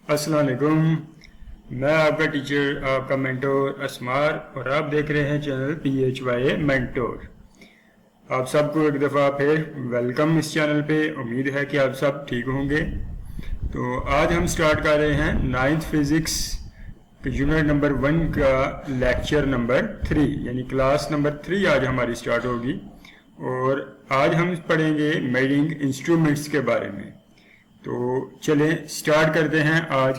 अस्सलाम वालेकुम। मैं आपका टीचर, आपका मेंटोर असमार, और आप देख रहे हैं चैनल PHY मेंटोर। आप सबको एक दफ़ा फिर वेलकम इस चैनल पे। उम्मीद है कि आप सब ठीक होंगे। तो आज हम स्टार्ट कर रहे हैं 9th फिज़िक्स यूनिट नंबर 1 का लेक्चर नंबर 3, यानी क्लास नंबर 3 आज हमारी स्टार्ट होगी। और आज हम पढ़ेंगे मेजरिंग इंस्ट्रूमेंट्स के बारे में। तो चलें स्टार्ट करते हैं आज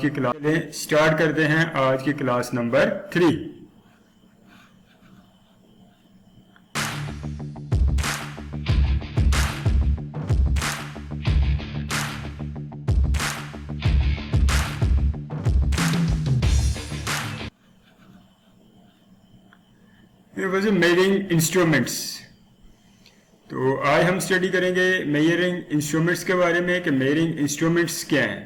की क्लास नंबर 3। Measuring instruments. तो आज हम स्टडी करेंगे मेजरिंग इंस्ट्रूमेंट्स के बारे में कि मेजरिंग इंस्ट्रूमेंट्स क्या हैं।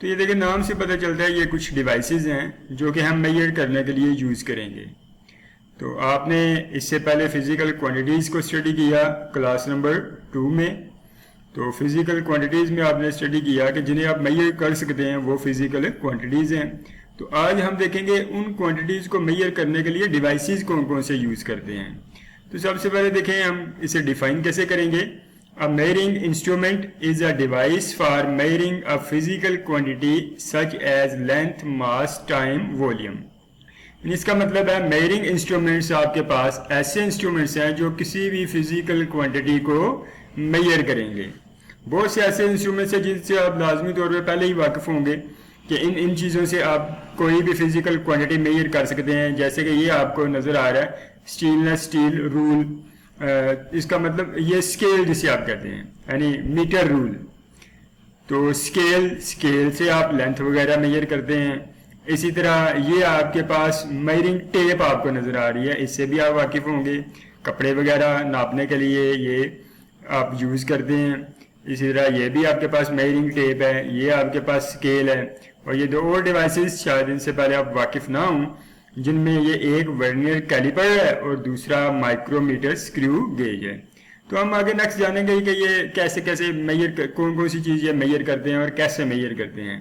तो ये देखिए, नाम से पता चलता है ये कुछ डिवाइसेस हैं जो कि हम मेजर करने के लिए यूज़ करेंगे। तो आपने इससे पहले फिज़िकल क्वांटिटीज़ को स्टडी किया क्लास नंबर 2 में। तो फिज़िकल क्वांटिटीज़ में आपने स्टडी किया कि जिन्हें आप मेजर कर सकते हैं वो फिज़िकल क्वांटिटीज़ हैं। तो आज हम देखेंगे उन क्वांटिटीज़ को मेजर करने के लिए डिवाइसेस कौन कौन से यूज़ करते हैं। तो सबसे पहले देखें हम इसे डिफाइन कैसे करेंगे। A measuring instrument is a device for measuring a physical quantity such as length, mass, time, volume. इसका मतलब है मेजरिंग इंस्ट्रूमेंट्स आपके पास ऐसे इंस्ट्रूमेंट्स हैं जो किसी भी फिजिकल क्वांटिटी को मेजर करेंगे। बहुत से ऐसे इंस्ट्रूमेंट्स हैं जिनसे आप लाजमी तौर पर पहले ही वाकिफ होंगे कि इन चीज़ों से आप कोई भी फिजिकल क्वांटिटी मेजर कर सकते हैं। जैसे कि ये आपको नज़र आ रहा है स्टेनलेस स्टील रूल, इसका मतलब ये स्केल जिसे आप कहते हैं, यानी मीटर रूल। तो स्केल से आप लेंथ वगैरह मेजर करते हैं। इसी तरह ये आपके पास मेजरिंग टेप आपको नज़र आ रही है, इससे भी आप वाकिफ होंगे। कपड़े वगैरह नापने के लिए ये आप यूज़ करते हैं। इसी तरह ये भी आपके पास मेजरिंग टेप है, ये आपके पास स्केल है। और ये दो और डिवाइसेस शायद इनसे पहले आप वाकिफ ना हों, जिनमें ये एक वर्नियर कैलिपर है और दूसरा माइक्रोमीटर स्क्रू गेज है। तो हम आगे नेक्स्ट जानेंगे कि ये कैसे कैसे मेजर, कौन कौन सी चीज़ ये मेजर करते हैं और कैसे मेजर करते हैं।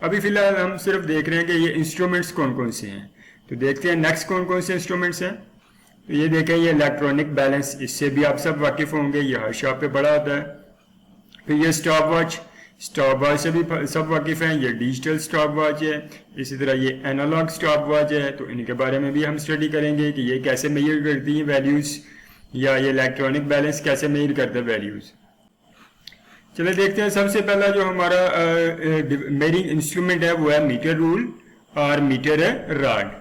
अभी फिलहाल हम सिर्फ देख रहे हैं कि ये इंस्ट्रूमेंट्स कौन कौन से हैं। तो देखते हैं नेक्स्ट कौन कौन से इंस्ट्रूमेंट्स हैं। तो ये देखें, ये इलेक्ट्रॉनिक बैलेंस, इससे भी आप सब वाकिफ होंगे, ये हर शॉप पे बड़ा होता है। फिर ये स्टॉप वॉच से भी सब वाकिफ हैं, ये डिजिटल स्टॉप वॉच है। इसी तरह ये एनालॉग स्टॉप वॉच है। तो इनके बारे में भी हम स्टडी करेंगे कि ये कैसे मेजर करती हैं वैल्यूज़, या ये इलेक्ट्रॉनिक बैलेंस कैसे मेजर करते हैं वैल्यूज़। चलिए देखते हैं। सबसे पहला जो हमारा मेजरिंग इंस्ट्रूमेंट है वो है मीटर रूल और मीटर रॉड।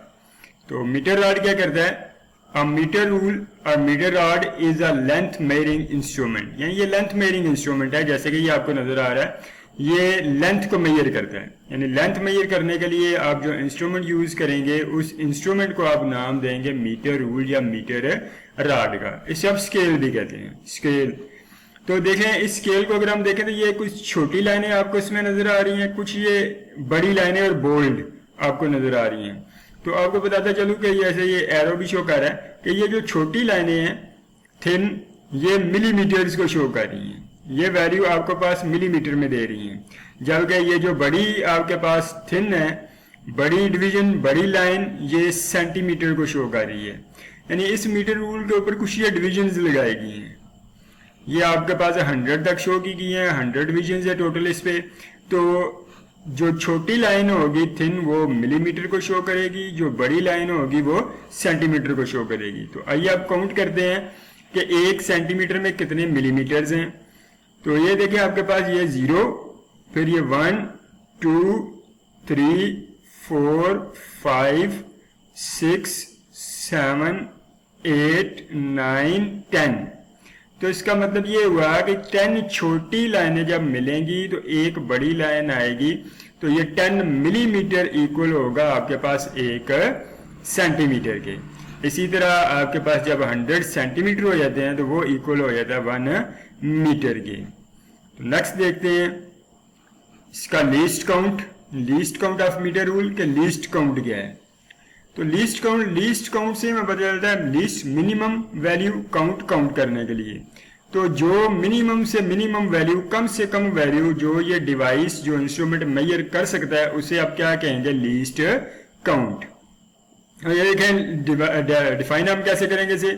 तो मीटर रॉड क्या करता है? A meter rule or meter rod is a length measuring instrument, यानी ये लेंथ मेजरिंग इंस्ट्रूमेंट है। जैसे कि ये आपको नजर आ रहा है, ये लेंथ को मेजर करता है। यानी लेंथ मेजर करने के लिए आप जो इंस्ट्रूमेंट यूज करेंगे उस इंस्ट्रूमेंट को आप नाम देंगे मीटर रूल या मीटर रॉड का। इसे आप स्केल भी कहते हैं, स्केल। तो देखें, इस स्केल को अगर हम देखें तो ये कुछ छोटी लाइनें आपको इसमें नजर आ रही हैं, कुछ ये बड़ी लाइनें और बोल्ड आपको नजर आ रही हैं। तो आपको बताता चलूं कि जैसे ये एरो भी शो कर रहा है कि ये जो छोटी लाइनें हैं थिन, ये मिलीमीटर्स को शो कर रही हैं। ये वैल्यू आपके पास मिलीमीटर में दे रही हैं, जबकि ये जो बड़ी आपके पास थिन है, बड़ी डिवीजन, बड़ी लाइन, ये सेंटीमीटर को शो कर रही है। यानी इस मीटर रूल के ऊपर कुछ ये डिविजन्स लगाई गई हैं। ये आपके पास 100 तक शो की गई हैं, 100 डिविजन्स है टोटल इस पे। तो जो छोटी लाइन होगी थिन वो मिलीमीटर को शो करेगी, जो बड़ी लाइन होगी वो सेंटीमीटर को शो करेगी। तो आइए आप काउंट करते हैं कि 1 सेंटीमीटर में कितने मिलीमीटर्स हैं। तो ये देखिए आपके पास ये 0, फिर ये 1 2 3 4 5 6 7 8 9 10। तो इसका मतलब ये हुआ कि 10 छोटी लाइनें जब मिलेंगी तो एक बड़ी लाइन आएगी। तो ये 10 मिलीमीटर इक्वल होगा आपके पास 1 सेंटीमीटर के। इसी तरह आपके पास जब 100 सेंटीमीटर हो जाते हैं तो वो इक्वल हो जाता है 1 मीटर के। तो नेक्स्ट देखते हैं इसका least count of metre rule के लीस्ट काउंट क्या है। तो लीस्ट काउंट से हमें पता चलता है लीस्ट मिनिमम वैल्यू काउंट करने के लिए। तो जो मिनिमम से मिनिमम वैल्यू, कम से कम वैल्यू जो ये डिवाइस, जो इंस्ट्रूमेंट मेजर कर सकता है, उसे आप क्या कहेंगे? Least count. ये देखें डिफाइन हम कैसे करेंगे इसे?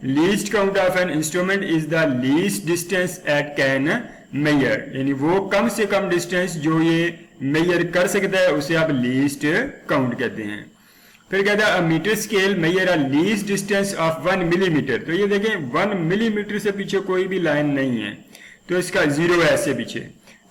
Least count of an instrument is the least distance it can measure, यानी वो कम से कम डिस्टेंस जो ये मेजर कर सकता है उसे आप लीस्ट काउंट कहते हैं। फिर कहता है metre scale measure a least distance of 1 millimetre. तो ये देखें 1 मिलीमीटर से पीछे कोई भी लाइन नहीं है, तो इसका 0 है इससे पीछे,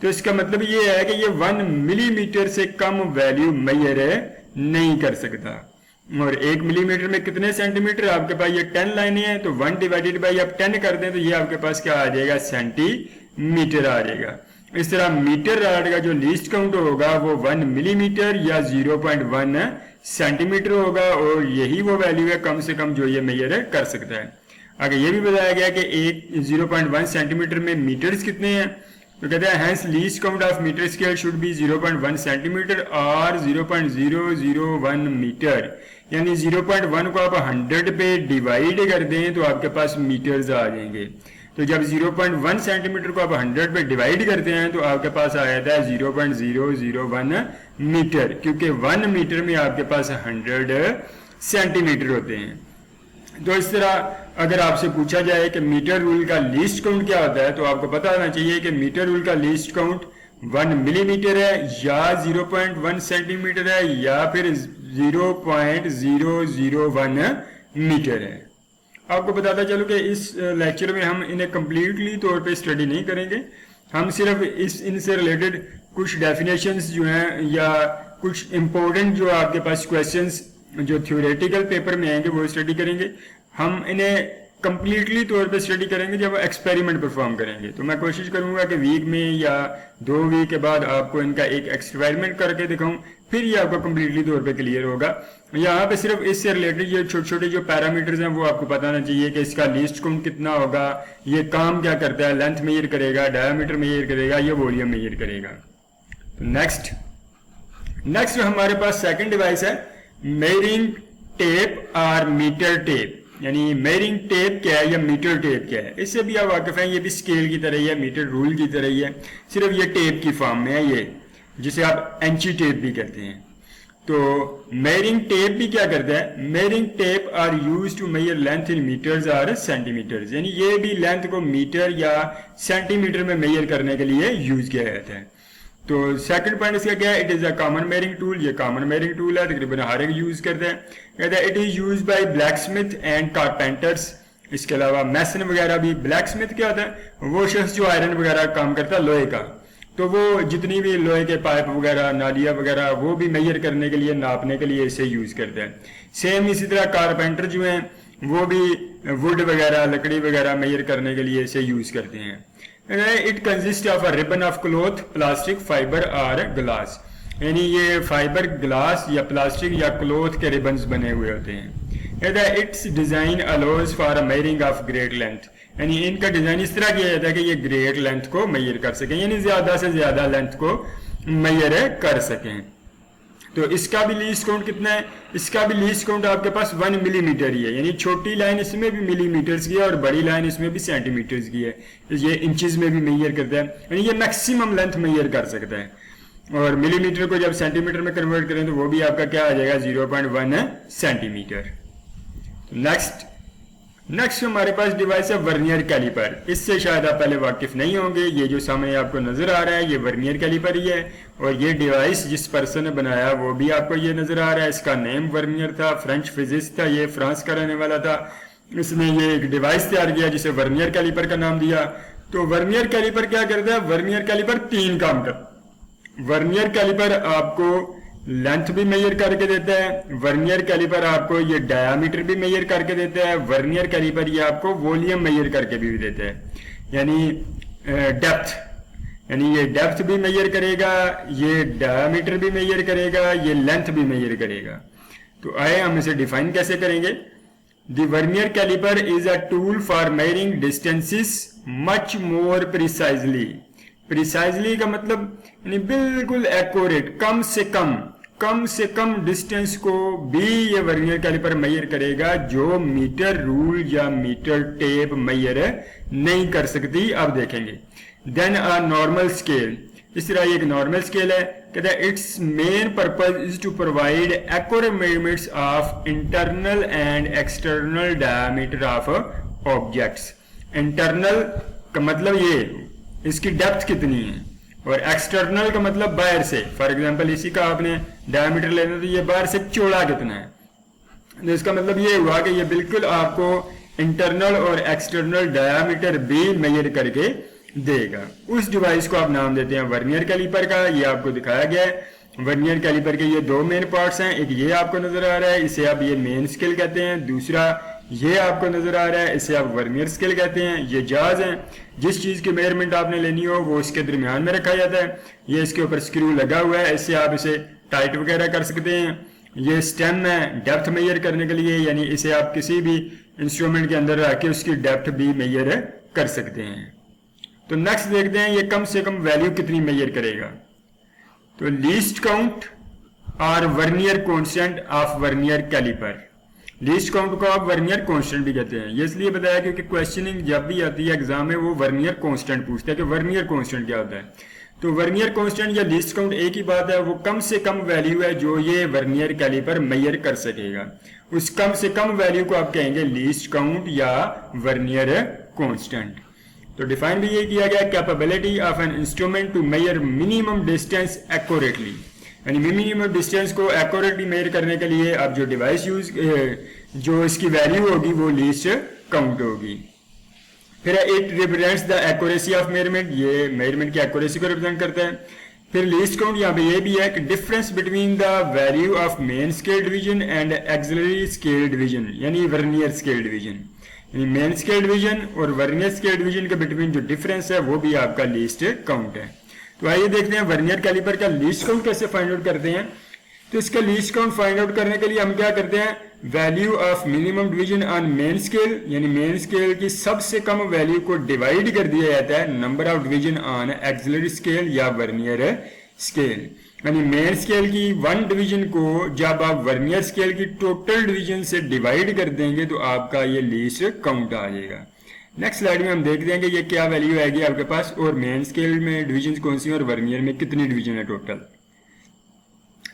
तो इसका मतलब ये है कि ये 1 मिलीमीटर से कम वैल्यू मेजर नहीं कर सकता। और 1 मिलीमीटर में कितने सेंटीमीटर? आपके पास ये 10 लाइनें हैं, तो 1 डिवाइडेड बाई आप 10 कर दें तो ये आपके पास क्या आ जाएगा? सेंटीमीटर आ जाएगा। इस तरह मीटर रॉड का जो लीस्ट काउंट होगा वो 1 मिलीमीटर या 0.1 सेंटीमीटर होगा, और यही वो वैल्यू है कम से कम जो ये मेजर कर सकता है। आगे ये भी बताया गया कि 0.1 सेंटीमीटर में मीटर्स कितने हैं, तो कहते हैं hence least count of metre scale should be 0.1 centimetre और 0.001 मीटर, यानी 0.1 को आप 100 पे डिवाइड कर दें तो आपके पास मीटर्स आ जाएंगे। तो जब 0.1 सेंटीमीटर को आप 100 पे डिवाइड करते हैं तो आपके पास आ जाता है 0.001 मीटर, क्योंकि 1 मीटर में आपके पास 100 सेंटीमीटर होते हैं। तो इस तरह अगर आपसे पूछा जाए कि मीटर रूल का लीस्ट काउंट क्या होता है, तो आपको पता होना चाहिए कि मीटर रूल का लीस्ट काउंट 1 मिलीमीटर है या 0.1 सेंटीमीटर है या फिर 0.001 मीटर है। आपको बताता चलो कि इस लेक्चर में हम इन्हें कंप्लीटली तौर पे स्टडी नहीं करेंगे, हम सिर्फ इनसे रिलेटेड कुछ डेफिनेशंस जो हैं या कुछ इंपॉर्टेंट जो आपके पास क्वेश्चंस जो थ्योरेटिकल पेपर में आएंगे वो स्टडी करेंगे। हम इन्हें कंप्लीटली तौर पे स्टडी करेंगे जब एक्सपेरिमेंट परफॉर्म करेंगे। तो मैं कोशिश करूंगा कि वीक में या 2 वीक के बाद आपको इनका एक एक्सपेरिमेंट करके दिखाऊं, फिर ये आपको कंप्लीटली तौर पे क्लियर होगा। यहाँ पे सिर्फ इससे रिलेटेड ये छोटे छोटे जो पैरामीटर्स हैं वो आपको पता होना चाहिए कि इसका लीस्ट काउंट कितना होगा, ये काम क्या करता है, लेंथ मेजर करेगा, डायमीटर मेजर करेगा, ये वॉल्यूम मेजर करेगा। तो नेक्स्ट हमारे पास सेकंड डिवाइस है मेजरिंग टेप और मीटर टेप। यानी मेजरिंग टेप क्या है या मीटर टेप क्या है, इससे भी आप वाकिफ हैं, ये भी स्केल की तरह ही है, मीटर रूल की तरह ही है, सिर्फ ये टेप की फॉर्म में है, ये जिसे आप एंची टेप भी कहते हैं। तो मेजरिंग टेप भी क्या करता है? Measuring tape are used to measure length in metres और सेंटीमीटर्स, यानी ये भी लेंथ को मीटर या सेंटीमीटर में मेजर करने के लिए यूज किया जाता है। तो सेकंड पॉइंट इसका क्या है? It is a common measuring tool. ये कॉमन मेजरिंग टूल है, तकरीबन हर एक यूज करते हैं। कहता है it is use by black Smith and carpenters. इसके अलावा मैसन वगैरह भी। ब्लैक स्मिथ क्या होता है? वो शख्स जो आयरन वगैरह काम करता है लोहे का, तो वो जितनी भी लोहे के पाइप वगैरह, नालियां वगैरह, वो भी मेजर करने के लिए, नापने के लिए इसे यूज करते हैं। सेम इसी तरह कारपेंटर जो हैं वो भी वुड वगैरह, लकड़ी वगैरह मेजर करने के लिए इसे यूज करते हैं। It consist of a ribbon of cloth, plastic, fibre और ग्लास, यानी ये फाइबर, ग्लास या प्लास्टिक या क्लॉथ के रिबन्स बने हुए होते हैं। It's design allows for a measuring of great length, यानी इनका डिजाइन इस तरह किया जाता है कि ये ग्रेट लेंथ को मेजर कर सकें, यानी ज्यादा से ज्यादा लेंथ को मेजर कर सकें। तो इसका भी लीस्ट काउंट कितना है? इसका भी लीस्ट काउंट आपके पास 1 मिलीमीटर ही है, यानी छोटी लाइन इसमें भी मिलीमीटर्स की है और बड़ी लाइन इसमें भी सेंटीमीटर्स की है। ये इंचेस में भी मेजर करता है, यानी ये मैक्सिमम लेंथ मेजर कर सकता है। और मिलीमीटर को जब सेंटीमीटर में कन्वर्ट करें तो वो भी आपका क्या आ जाएगा? 0.1 सेंटीमीटर। नेक्स्ट हमारे पास डिवाइस है वर्नियर कैलिपर। इससे शायद आप पहले वाकिफ नहीं होंगे। ये जो सामने आपको नजर आ रहा है ये वर्नियर कैलिपर ही है, और ये डिवाइस जिस पर्सन ने बनाया वो भी आपको ये नजर आ रहा है। इसका नेम वर्नियर था, फ्रेंच फिजिस्ट था, ये फ्रांस का रहने वाला था। इसने ये एक डिवाइस तैयार किया जिसे वर्नियर कैलिपर का नाम दिया। तो वर्नियर कैलिपर क्या करता है? वर्नियर कैलिपर 3 काम करता है। वर्नियर कैलिपर आपको लेंथ भी मेजर करके देता है, वर्नियर कैलिपर आपको ये डायामीटर भी मेजर करके देता है, वर्नियर कैलिपर ये आपको वॉल्यूम मेजर करके भी देता है, यानी डेप्थ, यानी ये डेप्थ भी मेजर करेगा, ये डायामीटर भी मेजर करेगा, ये लेंथ भी मेजर करेगा। तो आए हम इसे डिफाइन कैसे करेंगे? The vernier calliper is a tool for measuring distances much more precisely. Precisely का मतलब यानी बिल्कुल एक्यूरेट, कम से कम कम से कम डिस्टेंस को भी ये वर्नियर कैलिपर मेजर करेगा जो मीटर रूल या मीटर टेप मेजर नहीं कर सकती। अब देखेंगे देन अ नॉर्मल स्केल, इस तरह ये एक नॉर्मल स्केल है। कहता है its main purpose is to provide accurate measurements of internal and external diameter of objects. Internal का मतलब ये इसकी डेप्थ कितनी है, और एक्सटर्नल का मतलब बाहर से। फॉर एग्जांपल इसी का आपने डायमीटर लेना तो ये बाहर से चौड़ा कितना है, तो इसका मतलब ये हुआ कि ये बिल्कुल आपको इंटरनल और एक्सटर्नल डायमीटर भी मेजर करके देगा। उस डिवाइस को आप नाम देते हैं वर्नियर कैलिपर का। ये आपको दिखाया गया है। वर्नियर कैलिपर के ये दो मेन पार्ट्स हैं, एक ये आपको नजर आ रहा है, इसे आप ये मेन स्केल कहते हैं। दूसरा ये आपको नजर आ रहा है, इसे आप वर्नियर स्केल कहते हैं। ये जाज है, जिस चीज की मेजरमेंट आपने लेनी हो वो इसके दरमियान में रखा जाता है। ये इसके ऊपर स्क्रू लगा हुआ है, इससे आप इसे टाइट वगैरह कर सकते हैं। ये स्टेम है डेप्थ मेजर करने के लिए, यानी इसे आप किसी भी इंस्ट्रूमेंट के अंदर रख के उसकी डेप्थ भी मेजर कर सकते हैं। तो नेक्स्ट देखते हैं ये कम से कम वैल्यू कितनी मेजर करेगा। तो लीस्ट काउंट और vernier constant of vernier calliper. Least count को आप वर्नियर कांस्टेंट भी कहते हैं। ये इसलिए बताया क्योंकि क्वेश्चनिंग जब भी आती है एग्जाम में वो वर्नियर कांस्टेंट पूछता है कि वर्नियर कांस्टेंट क्या होता है। तो वर्नियर कांस्टेंट या लीस्ट काउंट एक ही बात है, वो कम से कम वैल्यू है जो ये वर्नियर कैलिपर मेजर कर सकेगा। उस कम से कम वैल्यू को आप कहेंगे लीस्ट काउंट या वर्नियर कांस्टेंट। तो डिफाइन भी ये किया गया, capability of an instrument to measure minimum distance accurately, यानी मिनिमम डिस्टेंस को एक्यूरेटली मेजर करने के लिए आप जो डिवाइस यूज जो इसकी वैल्यू होगी वो लीस्ट काउंट होगी। फिर it represents the accuracy of measurement, ये मेजरमेंट की एक्यूरेसी को रिप्रेजेंट करता है। फिर लीस्ट काउंट यहाँ पे ये भी है कि difference between the value of main scale division and auxiliary scale division, यानी vernier scale division. Main scale division और वर्नियर स्केल डिवीजन के बिटवीन जो डिफरेंस है वो भी आपका लीस्ट काउंट है। तो आइए देखते हैं वर्नियर कैलिपर का लीस्ट काउंट कैसे फाइंड आउट करते हैं। तो इसका लीस्ट काउंट फाइंड आउट करने के लिए हम क्या करते हैं, value of minimum division on main scale, यानी मेन स्केल की सबसे कम वैल्यू को डिवाइड कर दिया जाता है number of division on axillary scale या वर्नियर स्केल। यानी मेन स्केल की वन डिवीजन को जब आप वर्नियर स्केल की टोटल डिवीजन से डिवाइड कर देंगे तो आपका ये लीस्ट काउंट आ जाएगा। नेक्स्ट स्लाइड में हम देख देंगे ये क्या वैल्यू आएगी आपके पास, और मेन स्केल में डिवीजन कौन सी है और वर्नियर में कितनी डिवीजन है टोटल।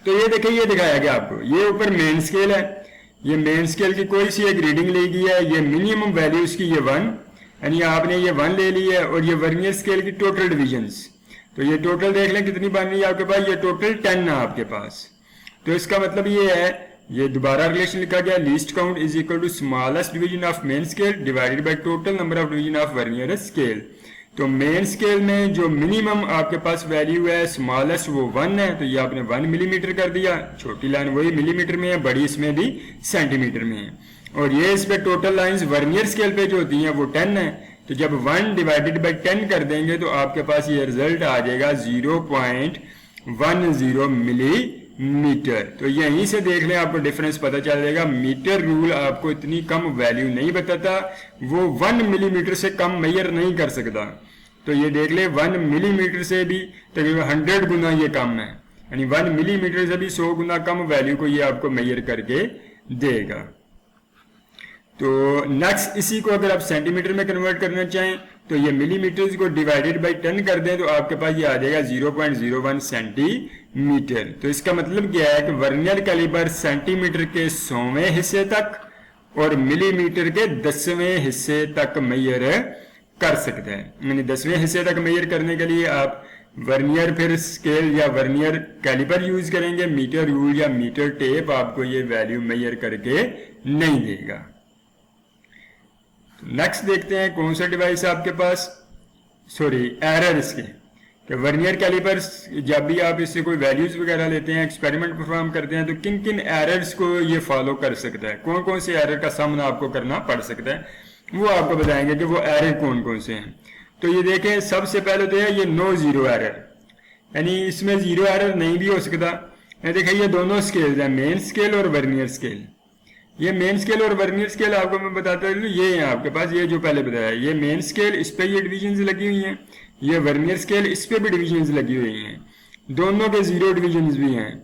तो ये देखिए, ये दिखाया गया आपको, ये ऊपर मेन स्केल है, ये मेन स्केल की कोई सी एक रीडिंग ली गई है, ये मिनिमम वैल्यू इसकी ये 1, यानी आपने ये 1 ले ली है, और ये वर्नियर स्केल की टोटल डिवीजन्स। तो ये टोटल देख लें कितनी बन रही है आपके पास, ये टोटल 10 है आपके पास। तो इसका मतलब ये है, ये दोबारा रिलेशन लिखा गया, least count is equal to smallest division of main scale divided by total number of division of vernier scale. तो मेन स्केल में जो मिनिमम आपके पास वैल्यू है स्मॉलेस्ट वो 1 है, तो ये आपने 1 मिलीमीटर कर दिया। छोटी लाइन वही मिलीमीटर में है, बड़ी इसमें भी सेंटीमीटर में है। और ये इस पे टोटल लाइंस वर्नियर स्केल पे जो होती हैं वो 10 है। तो जब 1 डिवाइडेड बाई 10 कर देंगे तो आपके पास ये रिजल्ट आ जाएगा 0.10 मिलीमीटर। तो यहीं से देख लें आपको डिफरेंस पता चल जाएगा। मीटर रूल आपको इतनी कम वैल्यू नहीं बताता, वो 1 मिलीमीटर से कम मेजर नहीं कर सकता। तो ये देख ले 1 मिलीमीटर से भी तकरीबन 100 गुना ये कम है, यानी 1 मिलीमीटर से भी 100 गुना कम वैल्यू को ये आपको मेजर करके देगा। तो नेक्स्ट इसी को अगर आप सेंटीमीटर में कन्वर्ट करना चाहें तो ये मिलीमीटर को डिवाइडेड बाई 10 कर दें तो आपके पास ये आ जाएगा 0.01 सेंटीमीटर। तो इसका मतलब क्या है कि वर्नियर कैलिपर सेंटीमीटर के 100वें हिस्से तक और मिलीमीटर के 10वें हिस्से तक मेजर कर सकता है। यानी 10वें हिस्से तक मेजर करने के लिए आप वर्नियर फिर स्केल या वर्नियर कैलिपर यूज करेंगे, मीटर रूल या मीटर टेप आपको ये वैल्यू मेजर करके नहीं देगा। नेक्स्ट देखते हैं कौन सा डिवाइस है आपके पास, सॉरी एरर इसके, कि वर्नियर कैलिपर जब भी आप इससे कोई वैल्यूज वगैरह लेते हैं, एक्सपेरिमेंट परफॉर्म करते हैं, तो किन किन एरर्स को ये फॉलो कर सकता है, कौन कौन से एरर का सामना आपको करना पड़ सकता है, वो आपको बताएंगे कि वो एरर कौन कौन से हैं। तो ये देखें, सबसे पहले तो है ये नो जीरो एरर, यानी इसमें जीरो एरर नहीं भी हो सकता। देखिए ये दोनों स्केल है, मेन स्केल और वर्नियर स्केल। ये मेन स्केल और वर्नियर स्केल आपको मैं बताता हूँ, ये है आपके पास, ये जो पहले बताया, ये मेन स्केल, इस पे ये डिविजन्स लगी हुई हैं, ये वर्नियर स्केल, इस पे भी डिविजन्स लगी हुई हैं, दोनों के 0 डिविजन्स भी हैं।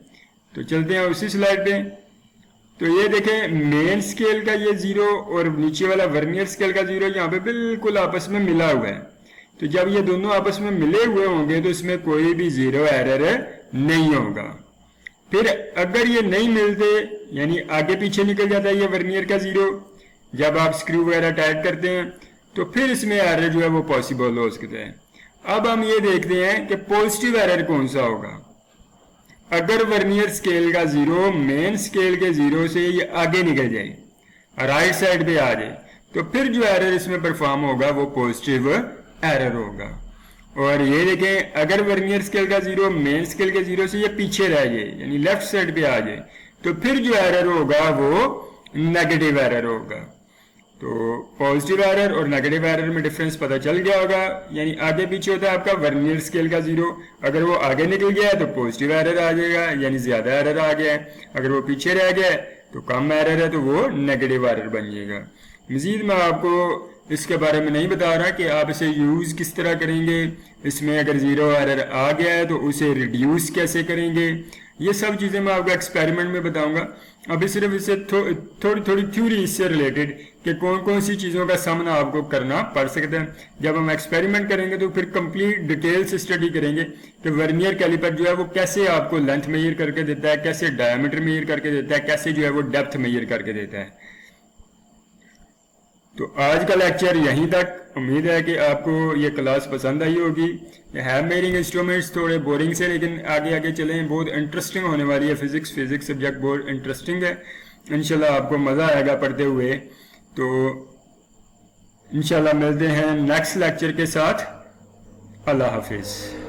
तो चलते हैं उसी स्लाइड पे। तो ये देखें मेन स्केल का ये 0 और नीचे वाला वर्नियर स्केल का 0 यहाँ पे बिल्कुल आपस में मिला हुआ है। तो जब ये दोनों आपस में मिले हुए होंगे तो इसमें कोई भी 0 एरर नहीं होगा। फिर अगर ये नहीं मिलते, यानी आगे पीछे निकल जाता है ये वर्नियर का 0, जब आप स्क्रू वगैरह टाइट करते हैं, तो फिर इसमें एरर जो है वो पॉसिबल हो सकता है। अब हम ये देखते हैं कि पॉजिटिव एरर कौन सा होगा। अगर वर्नियर स्केल का 0 मेन स्केल के 0 से ये आगे निकल जाए, राइट साइड पे आ जाए, तो फिर जो एरर इसमें परफॉर्म होगा वो पॉजिटिव एरर होगा। और ये देखें अगर वर्नियर स्केल का 0 मेन स्केल के 0 से ये पीछे रह जाए, यानी लेफ्ट साइड पे आ जाए, तो फिर जो एरर होगा वो नेगेटिव एरर होगा। तो पॉजिटिव एरर और नेगेटिव एरर में डिफरेंस पता चल गया होगा। यानी आगे पीछे होता है आपका वर्नियर स्केल का 0, अगर वो आगे निकल गया है तो पॉजिटिव एरर आ जाएगा, यानी ज्यादा एरर आ गया है। अगर वो पीछे रह गया है तो कम एरर है, तो वो नेगेटिव एरर बन जाएगा। मजीद मैं आपको इसके बारे में नहीं बता रहा कि आप इसे यूज किस तरह करेंगे। इसमें अगर 0 एरर आ गया है तो उसे रिड्यूस कैसे करेंगे, ये सब चीजें मैं आपको एक्सपेरिमेंट में बताऊंगा। अभी सिर्फ इससे थोड़ी थोड़ी थ्योरी इससे रिलेटेड कि कौन कौन सी चीजों का सामना आपको करना पड़ सकता है। जब हम एक्सपेरिमेंट करेंगे तो फिर कंप्लीट डिटेल से स्टडी करेंगे कि वर्नियर कैलिपर जो है वो कैसे आपको लेंथ मेजर करके देता है, कैसे डायमीटर मेजर करके देता है, कैसे जो है वो डेप्थ मेजर करके देता है। तो आज का लेक्चर यहीं तक। उम्मीद है कि आपको ये क्लास पसंद आई होगी। है मेजरिंग इंस्ट्रूमेंट्स थोड़े बोरिंग से, लेकिन आगे आगे चलें बहुत इंटरेस्टिंग होने वाली है। फिजिक्स सब्जेक्ट बहुत इंटरेस्टिंग है। इंशाल्लाह आपको मज़ा आएगा पढ़ते हुए। तो इंशाल्लाह मिलते हैं नेक्स्ट लेक्चर के साथ। अल्लाह हाफिज़।